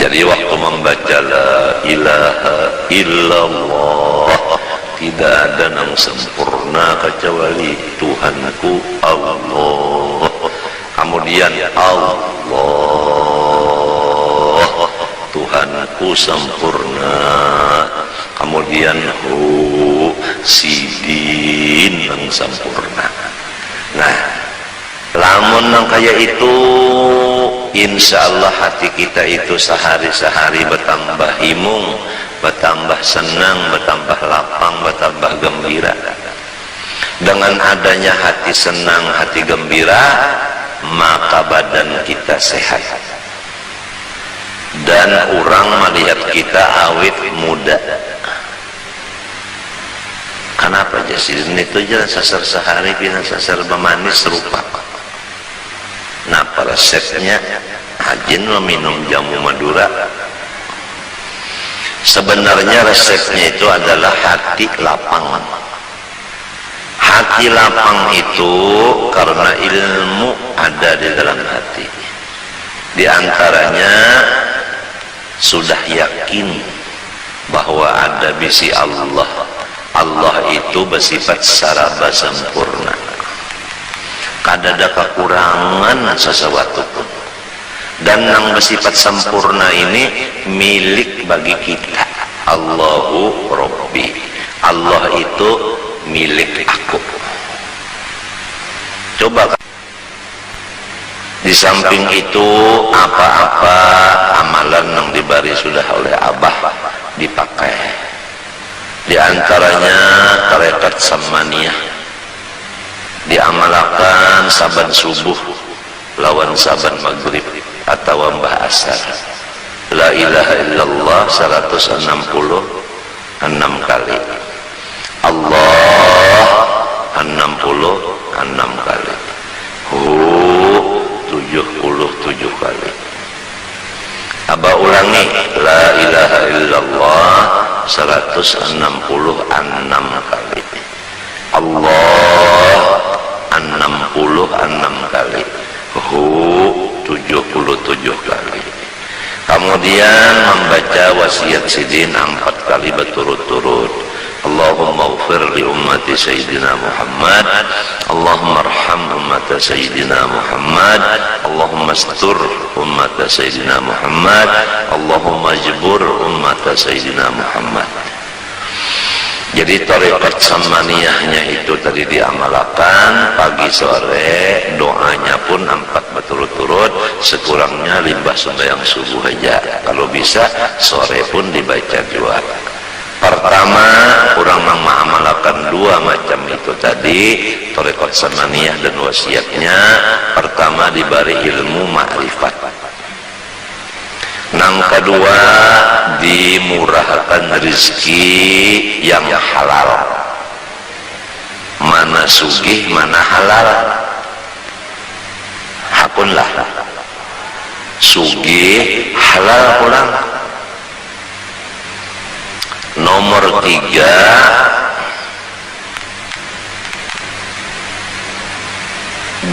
Jadi waktu membaca la ilaha illallah, tidak ada yang sempurna kecuali Tuhanku Allah. Kemudian Allah, Tuhanku sempurna. Kemudian hu sidin yang sempurna. Nah, lamun nang kayak itu, insya Allah hati kita itu sehari-sehari bertambah himung, bertambah senang, bertambah lapang, bertambah gembira. Dengan adanya hati senang, hati gembira, maka badan kita sehat. Dan orang melihat kita awet muda. Kenapa jadi itu aja sasar sehari pina sasar bemanis rupa. Nah, resepnya hajin meminum jamu madura. Sebenarnya resepnya itu adalah hati lapang. Hati lapang itu karena ilmu ada di dalam hati. Di antaranya sudah yakin bahwa ada bisi Allah. Allah itu bersifat saraba sempurna. Kadada kekurangan sesuatu pun. Dan yang bersifat sempurna ini milik bagi kita. Allahu Rabbi. Allah itu milik aku. Coba di samping itu apa-apa amalan yang diberi sudah oleh Abah dipakai. Di antaranya tarekat samaniyah diamalkan saban subuh lawan saban maghrib atau mbah asar. La ilaha illallah 166 kali. Allah 66 kali. Hu 77 kali. Abah ulangi la ilaha illallah 166 kali. Allah 66 kali. Hu 77 kali. Kemudian membaca wasiat sidin 4 kali berturut-turut. Allahumma ighfir li ummati sayyidina Muhammad, Allahumma arham ummata sayyidina Muhammad, Allahumma astur ummata sayyidina Muhammad, Allahumma jbur ummata sayyidina Muhammad. Jadi tarekat samaniyahnya itu tadi diamalkan pagi sore, doanya pun 4 berturut-turut, sekurangnya limbah sembahyang subuh aja. Kalau bisa sore pun dibaca juga. Pertama, orang mengamalkan 2 macam itu tadi, tarekat samaniyah dan wasiatnya. Pertama diberi ilmu ma'rifat. Yang kedua dimurahkan rezeki yang halal. Mana sugih, mana halal. Hakunlah sugih halal pulang. Nomor 3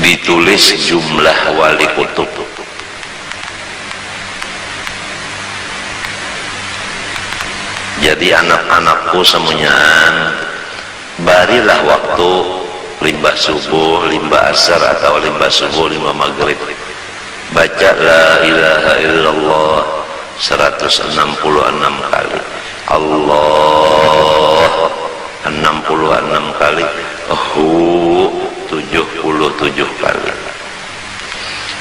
ditulis jumlah wali kutub. Jadi anak-anakku semuanya barilah waktu limbah subuh, limbah asar atau limbah subuh, limbah maghrib, baca la ilaha illallah 166 kali. Allah 66 kali. Hu 77 kali.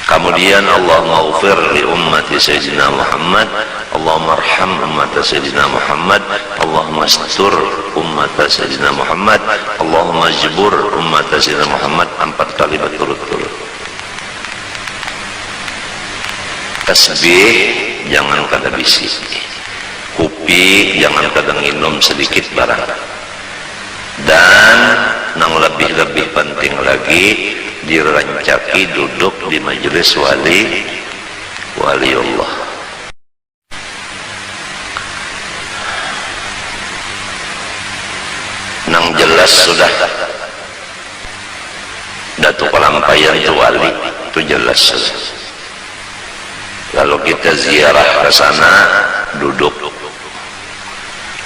Kemudian Allahumma ighfir li ummati sayyidina Muhammad, Allahumma arham ummata sayyidina Muhammad, Allahumma astur ummata sayyidina Muhammad, Allahumma jbur ummata sayyidina Muhammad 4 kali berturut-turut. Tasbih jangan kada bisi. Kopi jangan kadang minum sedikit barang. Dan yang lebih penting lagi, dirancaki duduk di majelis wali Allah. Nang jelas sudah Datuk Pelampaian itu wali, itu jelas sudah. Lalu kita ziarah ke sana,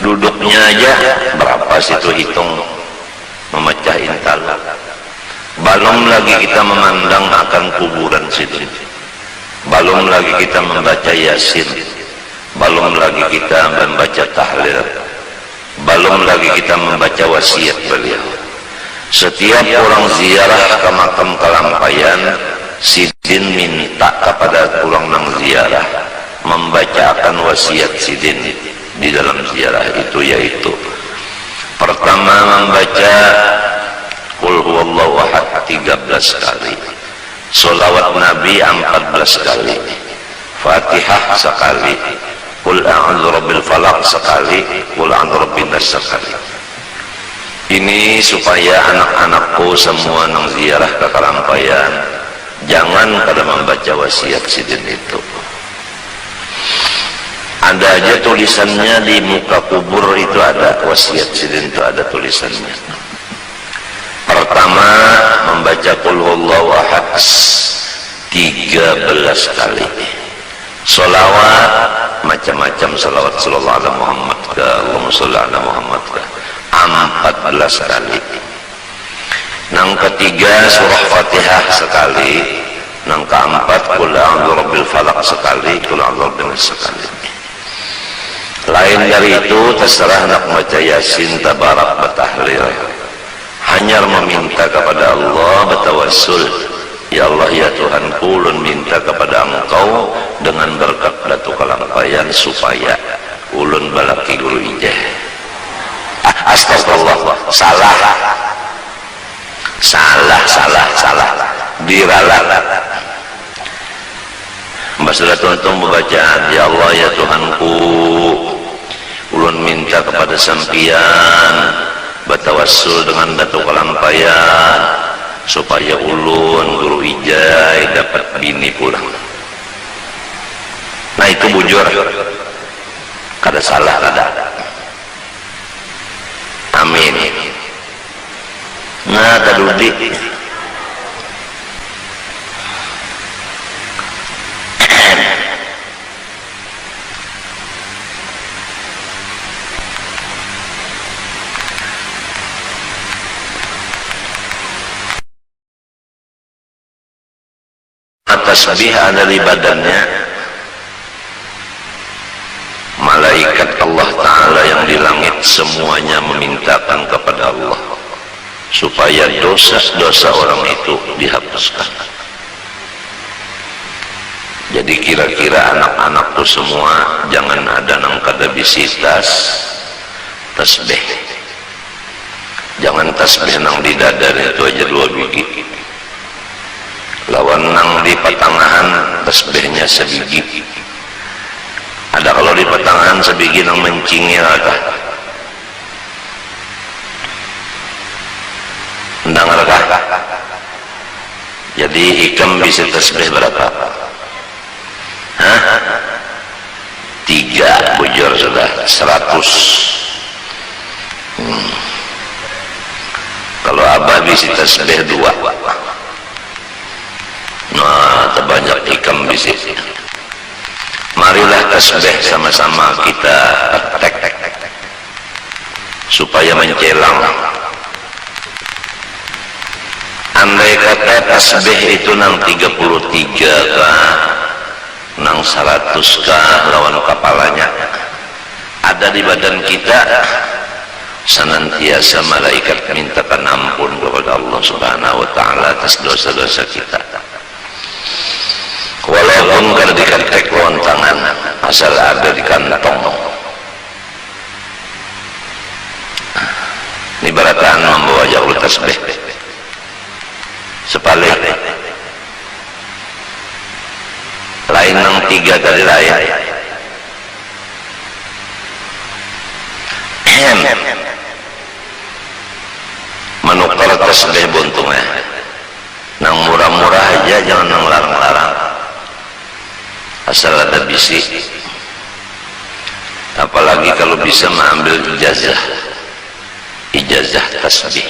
duduknya aja berapa situ hitung, memecah intal. Belum lagi kita memandang akan kuburan situ, belum lagi kita membaca Yasin, belum lagi kita membaca tahlil, belum lagi kita membaca wasiat beliau. Setiap orang ziarah ke makam Kalampayan, Sidin minta kepada orang nang ziarah membacakan wasiat Sidin di dalam ziarah itu, yaitu pertama membaca Qul huwallahu ahad 13 kali, sholawat Nabi 14 kali, Fatihah sekali, Qul a'udzu birabbil falaq sekali, Qul a'udzu birabbin nas sekali. Ini supaya anak-anakku semua nang ziarah ke Kalampayan jangan pada membaca wasiat Sidin itu. Ada aja tulisannya di muka kubur itu, ada wasiat Sidin itu, ada tulisannya. Pertama membaca Qul huwallahu ahad 13 kali, sholawat macam-macam, sholawat sallallahu alaihi Muhammad ke Allahumma sholli ala Muhammad ke 14 kali. Nang ketiga surah Fatihah sekali, nang keempat Qul a'udzu birabbil falaq sekali, Qul a'udzu birabbin nas sekali. Lain dari itu terserah nak baca Yasin, tabarak, batahlil. Hanya meminta kepada Allah, bertawassul, ya Allah ya Tuhanku, ulun minta kepada Engkau dengan berkat Datu Kalampayan supaya ulun balaki guru ijeh. Astagfirullah, salah diralat. Masalah tuan-tuan membacaan, ya Allah ya Tuhanku, ulun minta kepada sampian bertawassul dengan Datu Kalampayan supaya ulun guru ijai dapat bini pulang. Nah itu bujur, kada salah kada. Amin. Nah kadudi tasbih ada di badannya, malaikat Allah Ta'ala yang di langit semuanya memintakan kepada Allah supaya dosa-dosa orang itu dihapuskan. Jadi kira-kira anak-anakku semua jangan ada nang kada bisi tasbih, jangan tasbih nang di dada itu aja 2 biji, lawan nang di patangahan tasbihnya sebiji. Ada kalau di patangahan sebiji nang mencingil ada. Ndang ada. Jadi ikam bisa tasbih berapa? Hah? 3 bujur sudah 100. Kalau abah bisa tasbih 2. Nah, terbanyak ikam bisi. Marilah tasbih sama-sama kita praktek supaya mencelang. Andai kata tasbih itu nang 33 kah, nang 100 kah lawan kepalanya ada di badan kita, senantiasa malaikat mintakan ampun kepada Allah Subhanahu wa Ta'ala atas dosa-dosa kita. Walaupun kada diketek lawan tangan, asal ada di kantong. Ini barataan membawa jauh tasbih. Sepalik. Lain nang 3 kali lain. Menukar tasbih buntungnya. Nang murah-murah aja, jangan nang larang-larang. Asal ada bisi. Apalagi kalau bisa mengambil ijazah tasbih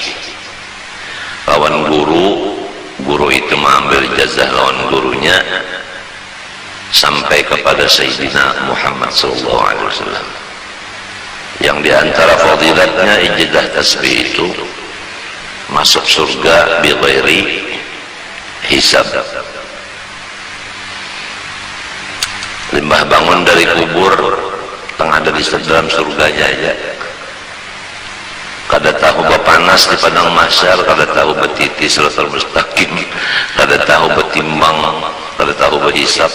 lawan guru itu mengambil ijazah lawan gurunya, sampai kepada Sayyidina Muhammad sallallahu alaihi wasallam. Yang diantara fadilatnya ijazah tasbih itu masuk surga bi ghairi hisab. Limbah bangun dari kubur tengah dari dalam surganya aja. Kada tahu bepanas di padang mahsyar, kada tahu betiti siratal mustaqim, kada tahu betimbang, kada tahu berhisab.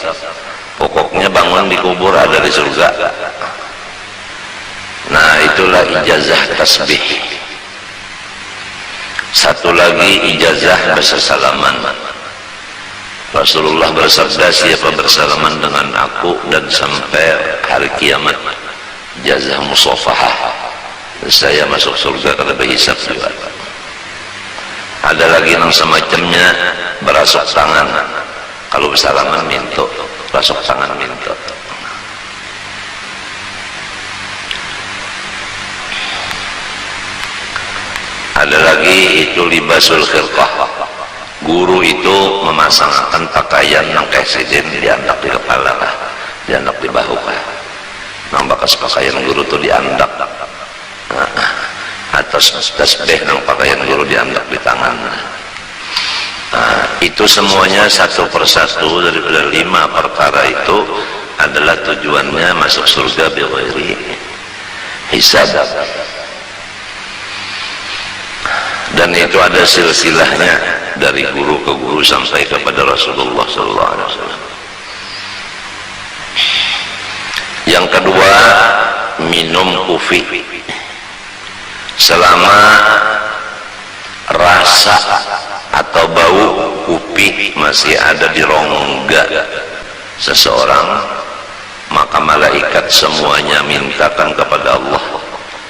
Pokoknya bangun di kubur ada di surga. Nah, itulah ijazah tasbih. Satu lagi ijazah bersalaman. Rasulullah bersabda, siapa bersalaman dengan aku dan sampai hari kiamat, ijazah musafahah, saya masuk surga kada berhisab juga. Ada lagi yang semacamnya berasuk tangan. Kalau bersalaman minta, rasuk tangan minta. Ada lagi itu libasul khirqah. Guru itu memasangkan pakaian yang presiden diandak di kepala lah, diandak di bahu lah. Nang bakas pakaian guru itu diandak. Atas tasbih nang pakaian guru diandak di tangan. Itu semuanya satu persatu daripada 5 perkara itu adalah tujuannya masuk surga bi ghairi hisab. Dan itu ada silsilahnya dari guru ke guru sampai kepada Rasulullah sallallahu alaihi wasallam. Yang kedua, minum kufi. Selama rasa atau bau kupi masih ada di rongga seseorang, maka malaikat semuanya mintakan kepada Allah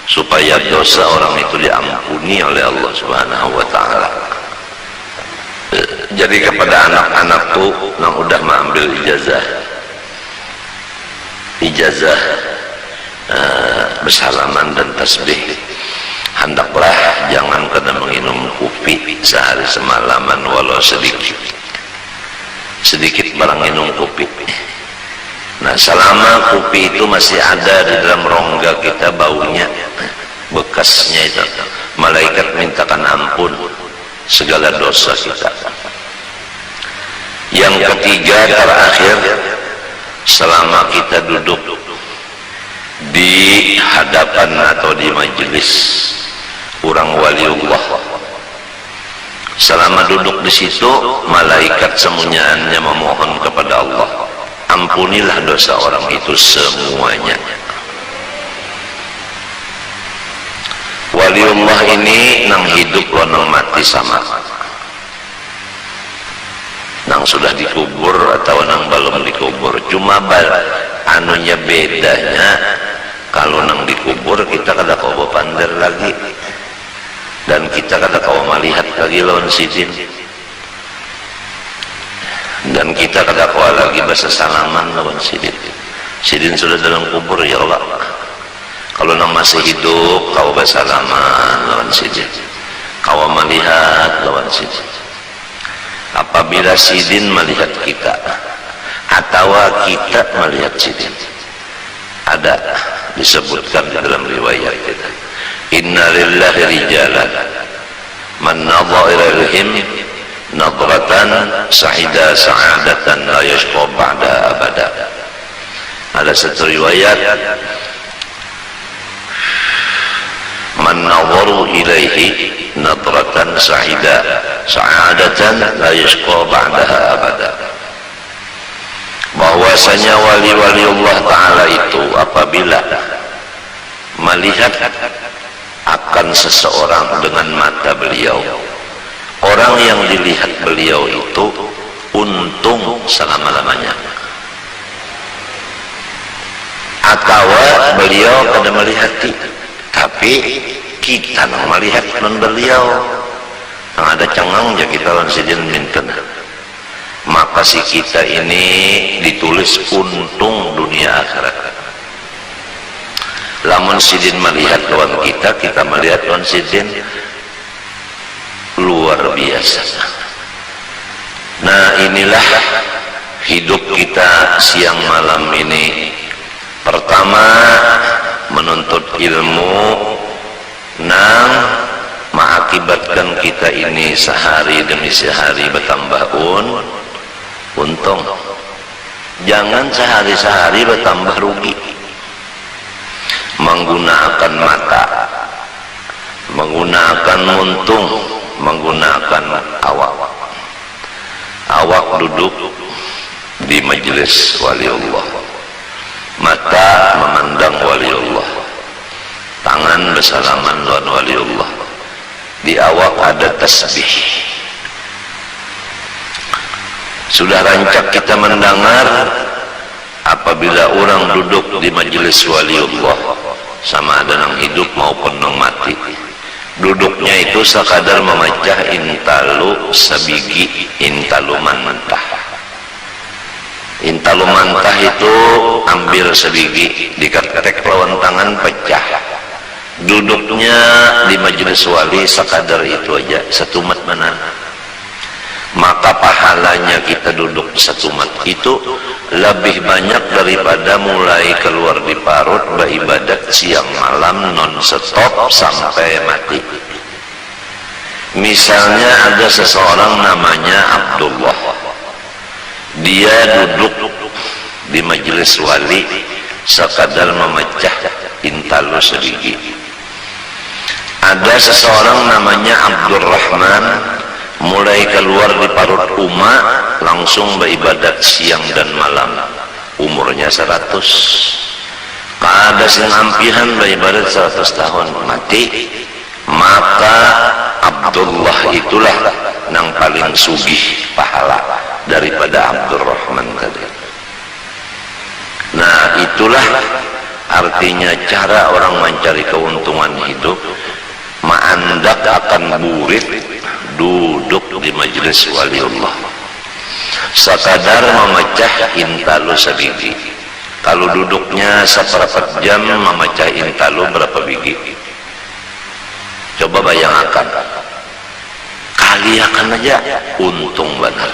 supaya dosa orang itu diampuni oleh Allah Subhanahu wa ta'ala. Jadi kepada anak-anakku yang udah mengambil ijazah bersalaman dan tasbih, hendaklah jangan kena menginum kopi sehari semalaman walau sedikit barang minum kopi. Nah, selama kopi itu masih ada di dalam rongga kita, baunya, bekasnya itu, malaikat mintakan ampun segala dosa kita. Yang ketiga terakhir, selama kita duduk di hadapan atau di majelis orang waliullah, selama duduk di situ malaikat semuanya memohon kepada Allah, ampunilah dosa orang itu semuanya. Waliullah ini nang hidup lo nang mati sama, nang sudah dikubur atau nang belum dikubur. Cuma anunya bedanya, kalau nang dikubur kita kada kau pandar lagi, dan kita kada kau melihat lagi lawan sidin, dan kita kada kau lagi bahasa salaman lawan sidin. Sidin sudah dalam kubur, ya Allah. Kalau nang masih hidup kau bahasa salaman lawan sidin, kau melihat lawan sidin. Apabila sidin melihat kita atau kita melihat sidin, ada disebutkan di dalam riwayat kita, inna lillahi rijalan man nadha ilaihim nadratan sa'ida sa'adatan la yashqa ba'da abada. Ada satu riwayat, man nadharu ilaihi nadratan sa'ida sa'adatan la yashqa ba'daha abada. Bahwasanya wali-wali Allah Ta'ala itu apabila melihat akan seseorang dengan mata beliau, orang yang dilihat beliau itu untung selama-lamanya, atau beliau kada melihati tapi kita melihat non beliau yang ada cengang ya kita lawan sidin minten, maka si kita ini ditulis untung dunia akhirat. Lamun sidin melihat lawan kita, kita melihat lawan sidin, luar biasa. Nah, inilah hidup kita siang malam ini. Pertama, menuntut ilmu nang mengakibatkan kita ini sehari demi sehari bertambah untung. Jangan sehari-sehari bertambah rugi. Menggunakan mata, menggunakan muntung, menggunakan awak duduk di majelis waliullah, mata memandang waliullah, tangan bersalaman lawan waliullah, di awak ada tasbih. Sudah rancak kita mendengar apabila orang duduk di majelis waliullah, sama ada nang hidup maupun nang mati, duduknya itu sekadar memecah intalu sabigi, intalu mantah. Intalu mantah itu ambil sebiji, diketek lawan tangan pecah. Duduknya di majelis wali sekadar itu aja, satu mat mana. Maka pahalanya kita duduk satu mat itu lebih banyak daripada mulai keluar di parut beribadat siang malam non stop sampai mati. Misalnya ada seseorang namanya Abdullah, dia duduk di majelis wali sekadar memecah intalu sebiji. Ada seseorang namanya Abdurrahman, mulai keluar di parut umma langsung beribadat siang dan malam, umurnya 100. Kada sing ampihan beribadat 100 tahun mati. Maka Abdullah itulah yang paling sugih pahala daripada Abdurrahman tadi. Nah, itulah artinya cara orang mencari keuntungan hidup. Ma'andak akan burit duduk di majelis waliullah, sekadar memecah intalu sebiji. Kalau duduknya seperempat jam memecah intalu berapa biji? Coba bayangkan, kali akan aja untung benar.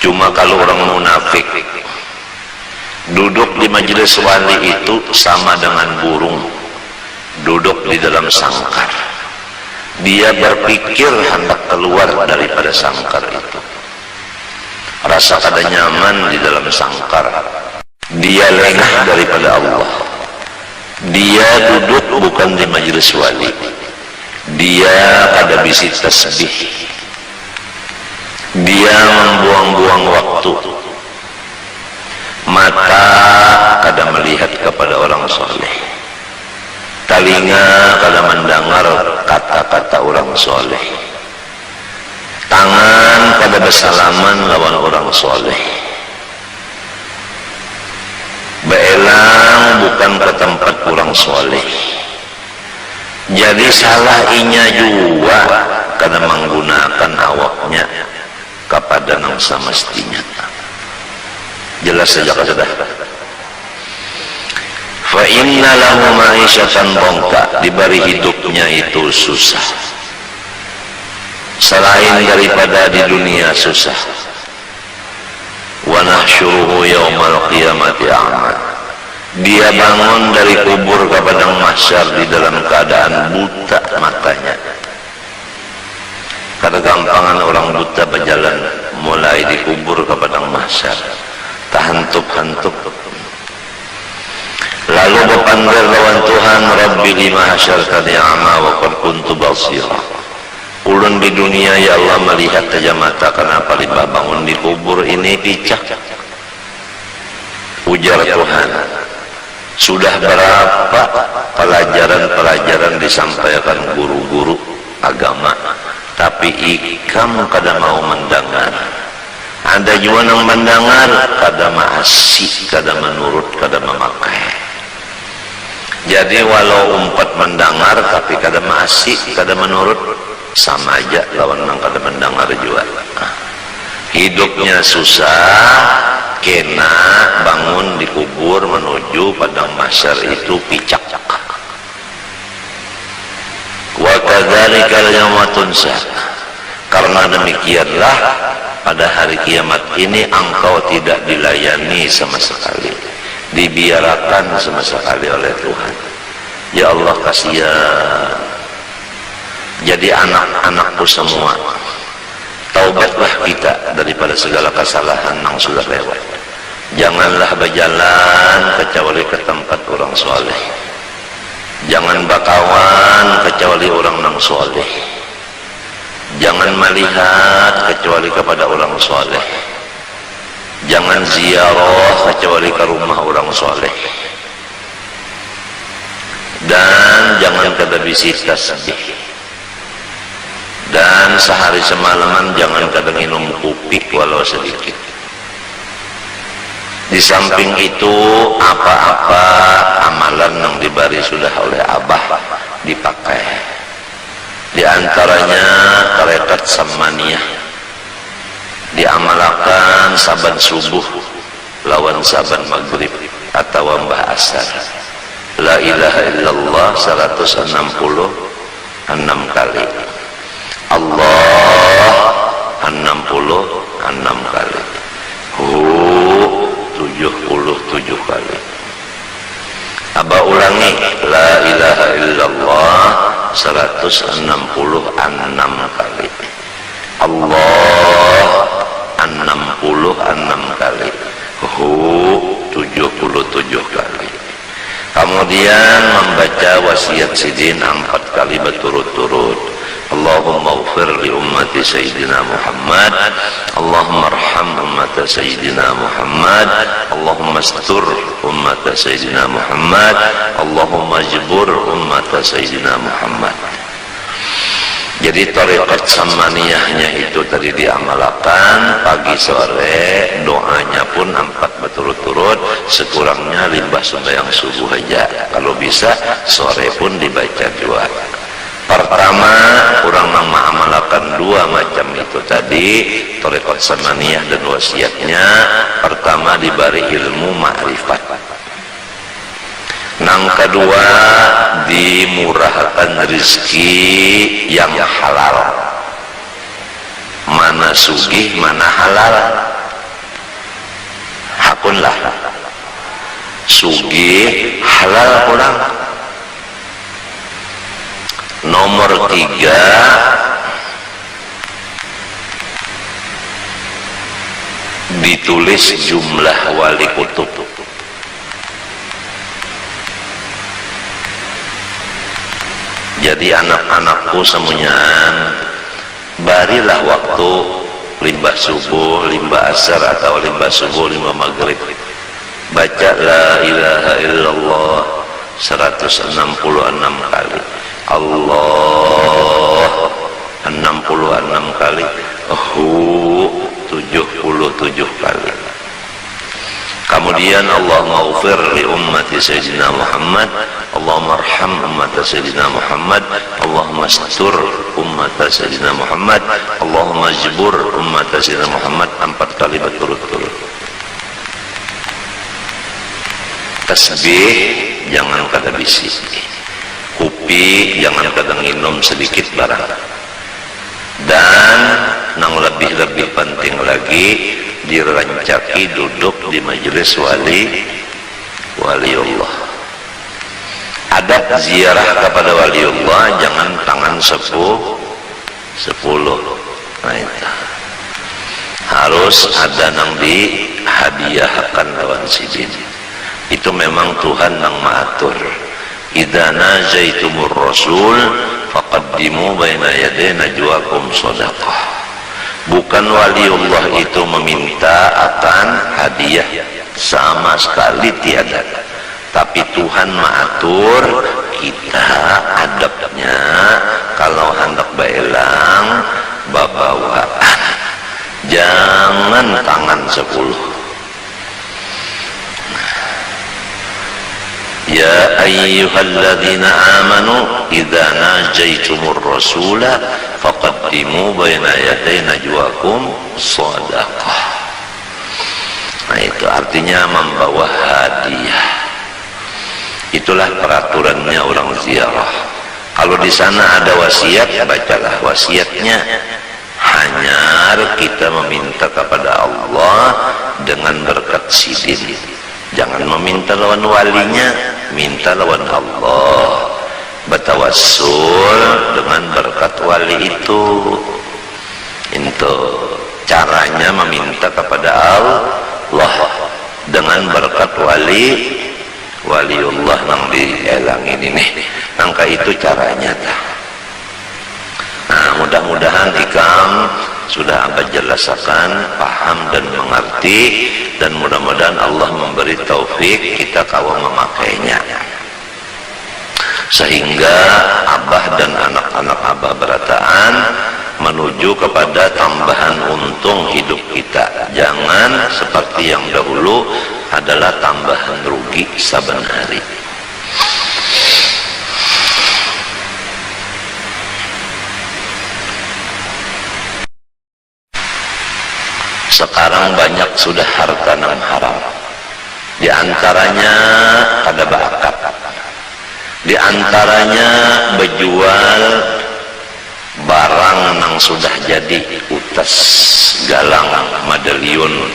Cuma kalau orang munafik duduk di majelis wali itu sama dengan burung duduk di dalam sangkar. Dia berpikir hendak keluar daripada sangkar itu, rasa kada nyaman di dalam sangkar. Dia lengah daripada Allah. Dia duduk bukan di majelis wali, dia kada bisi tasbih, dia membuang-buang waktu. Mata kada melihat kepada orang soleh, telinga kada mendengar kata-kata orang soleh, tangan kada bersalaman lawan orang soleh, beelang bukan ke tempat orang soleh. Jadi salah inya juga kada menggunakan awaknya kepada yang semestinya. Jelas saja sudah. Fa inna lahu ma'isyatan dhanka, diberi hidupnya itu susah. Selain daripada di dunia susah. Wa nahsyuruhu yaumal qiyamati a'ma. Dia bangun dari kubur ke padang mahsyar di dalam keadaan buta matanya. Kada gampangan orang buta berjalan mulai di kubur ke padang mahsyar, tahantup-hantup. Lalu berpanggil lawan Tuhan, Rabbi lima hasyartani a'ma wa qad kuntu basira. Ulun di dunia ya Allah melihat saja mata, kenapa libah bangun di kubur ini picak? Ujar Tuhan, sudah berapa pelajaran-pelajaran disampaikan guru-guru agama, tapi ikam kada mau mendengar. Ada juga yang mendengar kada maasih, kada menurut, kada memakai. Jadi walau umpat mendengar tapi kada maasih, kada menurut, sama aja lawan nang kada mendengar juga. Hidupnya susah, kena bangun di kubur menuju padang mahsyar itu picak. Wa kadzalika yauma tunsa. Karena demikianlah pada hari kiamat ini engkau tidak dilayani sama sekali, dibiarkan sama sekali oleh Tuhan. Ya Allah, kasihan. Jadi anak-anakku semua, taubatlah kita daripada segala kesalahan yang sudah lewat. Janganlah berjalan kecuali ke tempat orang soleh. Jangan bakawan kecuali orang yang soleh. Jangan melihat kecuali kepada orang soleh. Jangan ziarah kecuali ke rumah orang soleh. Dan jangan kada bisi tasbih. Dan sehari semalaman jangan kada minum kopi walau sedikit. Di samping itu, apa-apa amalan yang diberi sudah oleh Abah dipakai. Di antaranya tarekat samaniyah, diamalkan saban subuh lawan saban maghrib atau mbah asar. La ilaha illallah 166 kali. Allah 66 kali. 77 kali. Abah ulangi, la ilaha illallah 166 kali. Allah 66 kali. 77 kali. Kemudian membaca wasiat sidin 4 kali berturut-turut. Allahumma ighfir li ummati Sayyidina Muhammad, Allahumma arham ummata Sayyidina Muhammad, Allahumma astur ummata Sayyidina Muhammad, Allahumma jibur ummata Sayyidina Muhammad. Jadi tarekat samaniyahnya itu tadi diamalkan pagi sore, doanya pun 4 berturut-turut, sekurangnya limbah sembahyang subuh aja. Kalau bisa sore pun dibaca 2. Pertama, orang mengamalkan 2 macam itu tadi, tarekat samaniyah dan wasiatnya. Pertama diberi ilmu ma'rifat. Yang kedua, dimurahkan rezeki yang halal. Mana sugih, mana halal. Hakunlah. Sugih, halal pulang. Nomor 3, ditulis jumlah wali kutub. Jadi anak-anakku semuanya, barilah waktu limbah subuh, limbah asar atau limbah subuh, limbah maghrib, baca la ilaha illallah 166 kali. Allah 66 kali. 77 kali. Kemudian Allahumma ighfir li ummati Sayyidina Muhammad, Allahumma arham ummata Sayyidina Muhammad, Allahumma astur ummata Sayyidina Muhammad, Allahumma jibur ummata Sayyidina Muhammad 4 kali berturut-turut. Tasbih jangan kada bisi. Kopi jangan kadang minum sedikit barang. Dan yang lebih penting lagi, dirancaki duduk di majelis waliullah. Adab ziarah kepada waliullah jangan tangan 10. Nah, itu harus ada yang dihadiahkan lawan sidin. Itu memang Tuhan yang mengatur. Idza najaitumur rasul faqaddimu baina yaday najwakum shadaqah. Bukan waliullah itu meminta akan hadiah, sama sekali tiada. Tapi Tuhan mengatur kita adabnya kalau hendak baelang babawaan. Jangan tangan 10. Ya ayyuhalladzina amanu idza najaitumur rasula faqaddimu baina yaday najwakum shadaqah. Nah, itu artinya membawa hadiah. Itulah peraturannya orang ziarah. Kalau di sana ada wasiat, bacalah wasiatnya. hanya kita meminta kepada Allah dengan berkat sidin. Jangan meminta lawan walinya, minta lawan Allah. Bertawassul dengan berkat wali itu. Itu caranya meminta kepada Allah dengan berkat waliullah yang dielangin ini. Angka itu caranya. Nah, mudah-mudahan ikam sudah abah jelaskan, paham dan mengerti, dan mudah-mudahan Allah memberi taufik kita kawan memakainya, sehingga abah dan anak-anak abah berataan menuju kepada tambahan untung hidup kita. Jangan seperti yang dahulu adalah tambahan rugi saban hari. Sekarang banyak sudah harta yang haram. Di antaranya ada bakat. Di antaranya berjual barang yang sudah jadi, utas, galang, medalion,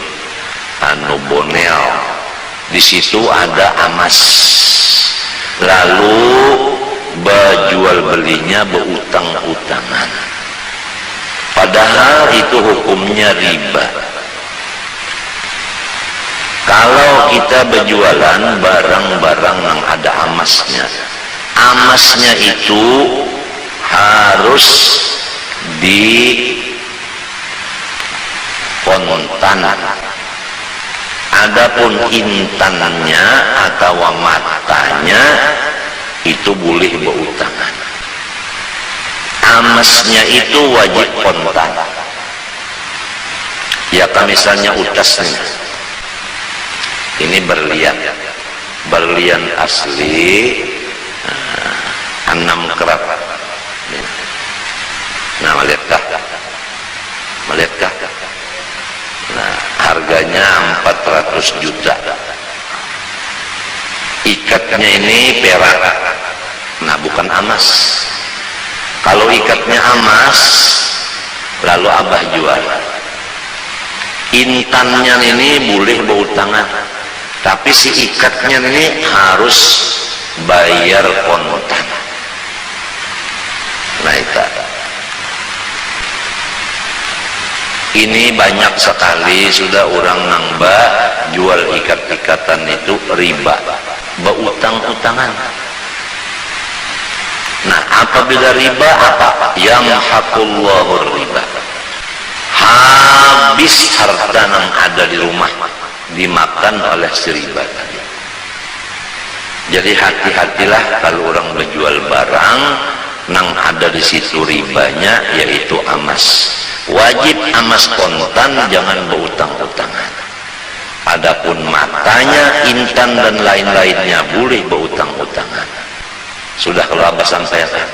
anu bonel. Di situ ada emas. Lalu berjual belinya berutang-utangan. Padahal itu hukumnya riba. Kalau kita berjualan barang-barang yang ada emasnya, emasnya itu harus dikontan. Adapun intanannya atau matanya itu boleh berutangan. Emasnya itu wajib kontan. Ya kan misalnya utasnya, ini berlian asli 6 karat. Nah, melihatkah? Nah, harganya 400 juta. Ikatnya ini perak. Nah, bukan emas. Kalau ikatnya emas, lalu abah jual. Intannya ini boleh berutangan, tapi si ikatnya ini harus bayar kontan. Nah, itu. Ini banyak sekali sudah orang nambah jual ikat-ikatan itu riba, berutang-utangan. Nah, apabila riba apa? Yamhaqullahu riba. Habis harta yang ada di rumah dimakan oleh si riba tadi. Jadi hati-hatilah kalau orang menjual barang yang ada di situ ribanya, yaitu emas. Wajib emas kontan, jangan berutang-utangan. Adapun matanya, intan dan lain-lainnya boleh berutang-utangan. Sudah kalau abah sampaikan.